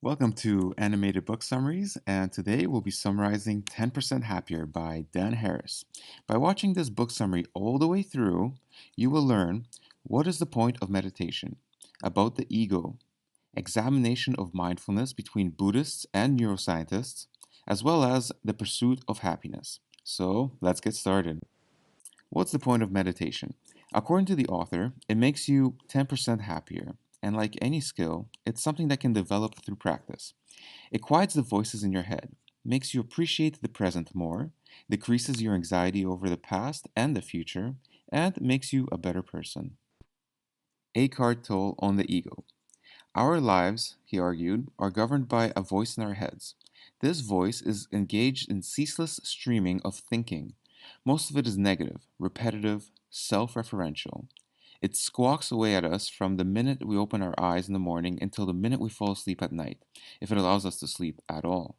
Welcome to Animated Book Summaries, and today we'll be summarizing 10% Happier by Dan Harris. By watching this book summary all the way through, you will learn what is the point of meditation, about the ego, examination of mindfulness between Buddhists and neuroscientists, as well as the pursuit of happiness. So let's get started. What's the point of meditation? According to the author, it makes you 10% happier. And like any skill, it's something that can develop through practice. It quiets the voices in your head, makes you appreciate the present more, decreases your anxiety over the past and the future, and makes you a better person. Eckhart Tolle on the ego. Our lives, he argued, are governed by a voice in our heads. This voice is engaged in ceaseless streaming of thinking. Most of it is negative, repetitive, self referential. It squawks away at us from the minute we open our eyes in the morning until the minute we fall asleep at night, if it allows us to sleep at all.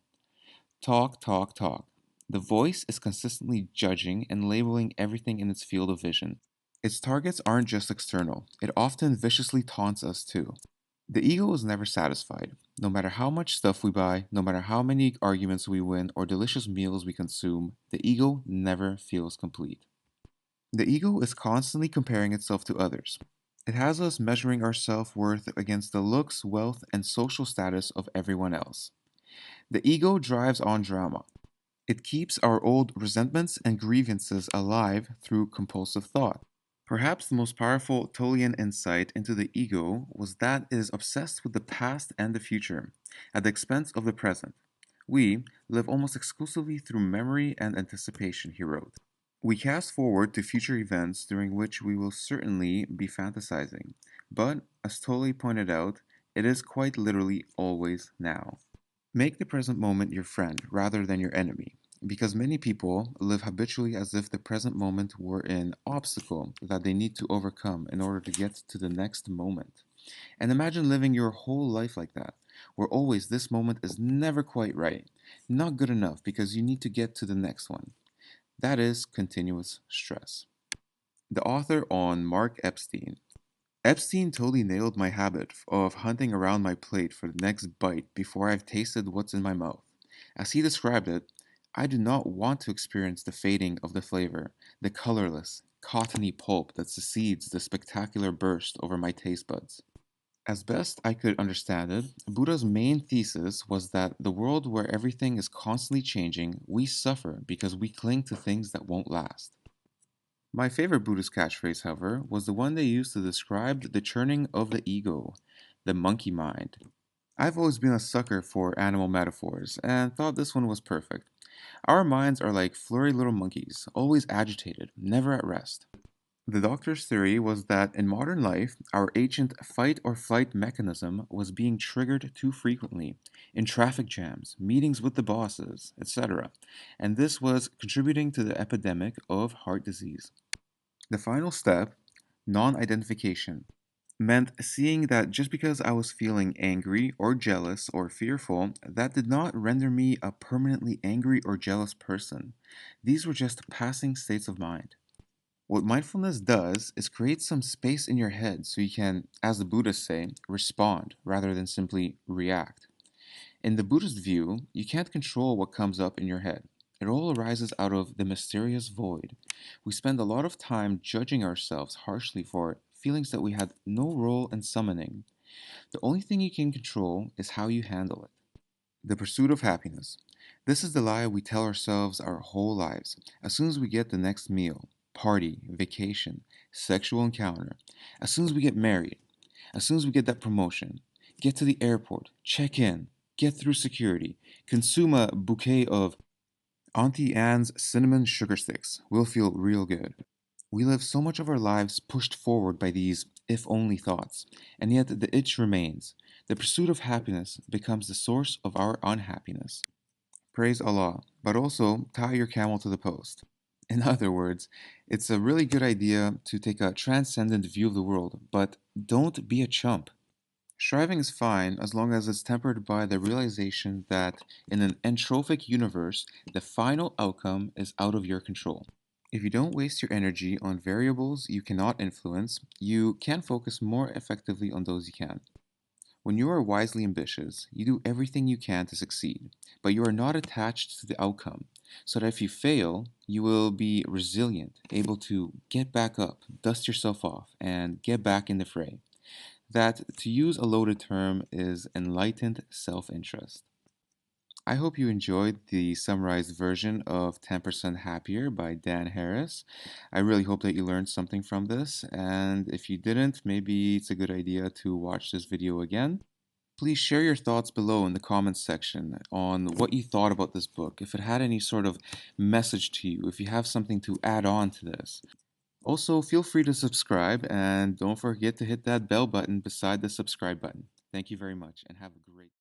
Talk, talk, talk. The voice is consistently judging and labeling everything in its field of vision. Its targets aren't just external, it often viciously taunts us too. The ego is never satisfied. No matter how much stuff we buy, no matter how many arguments we win or delicious meals we consume, the ego never feels complete. The ego is constantly comparing itself to others. It has us measuring our self worth against the looks, wealth, and social status of everyone else. The ego drives on drama. It keeps our old resentments and grievances alive through compulsive thought. Perhaps the most powerful Tolian insight into the ego was that it is obsessed with the past and the future, at the expense of the present. We live almost exclusively through memory and anticipation, he wrote. We cast forward to future events during which we will certainly be fantasizing, but, as Tolle pointed out, it is quite literally always now. Make the present moment your friend rather than your enemy, because many people live habitually as if the present moment were an obstacle that they need to overcome in order to get to the next moment. And imagine living your whole life like that, where always this moment is never quite right, not good enough because you need to get to the next one. That is continuous stress. The author on Mark Epstein. Epstein totally nailed my habit of hunting around my plate for the next bite before I've tasted what's in my mouth. As he described it, I do not want to experience the fading of the flavor, the colorless, cottony pulp that succeeds the spectacular burst over my taste buds. As best I could understand it, Buddha's main thesis was that the world where everything is constantly changing, we suffer because we cling to things that won't last. My favorite Buddhist catchphrase, however, was the one they used to describe the churning of the ego, the monkey mind. I've always been a sucker for animal metaphors and thought this one was perfect. Our minds are like flurry little monkeys, always agitated, never at rest. The doctor's theory was that in modern life, our ancient fight or flight mechanism was being triggered too frequently in traffic jams, meetings with the bosses, etc., and this was contributing to the epidemic of heart disease. The final step, non identification, meant seeing that just because I was feeling angry or jealous or fearful, that did not render me a permanently angry or jealous person. These were just passing states of mind. What mindfulness does is create some space in your head so you can, as the Buddhists say, respond rather than simply react. In the Buddhist view, you can't control what comes up in your head. It all arises out of the mysterious void. We spend a lot of time judging ourselves harshly for feelings that we had no role in summoning. The only thing you can control is how you handle it. The pursuit of happiness. This is the lie we tell ourselves our whole lives. As soon as we get the next meal, party, vacation, sexual encounter, as soon as we get married, as soon as we get that promotion, get to the airport, check in, get through security, consume a bouquet of Auntie Anne's cinnamon sugar sticks, we'll feel real good. We live so much of our lives pushed forward by these if only thoughts, and yet the itch remains. The pursuit of happiness becomes the source of our unhappiness. Praise Allah, but also tie your camel to the post. In other words, it's a really good idea to take a transcendent view of the world, but don't be a chump. Striving is fine as long as it's tempered by the realization that in an entrophic universe, the final outcome is out of your control. If you don't waste your energy on variables you cannot influence, you can focus more effectively on those you can. When you are wisely ambitious, you do everything you can to succeed, but you are not attached to the outcome, so that if you fail, you will be resilient, able to get back up, dust yourself off, and get back in the fray. That, to use a loaded term, is enlightened self interest. I hope you enjoyed the summarized version of 10% Happier by Dan Harris. I really hope that you learned something from this, and if you didn't, maybe it's a good idea to watch this video again. Please share your thoughts below in the comments section on what you thought about this book, if it had any sort of message to you, if you have something to add on to this. Also, feel free to subscribe and don't forget to hit that bell button beside the subscribe button. Thank you very much and have a great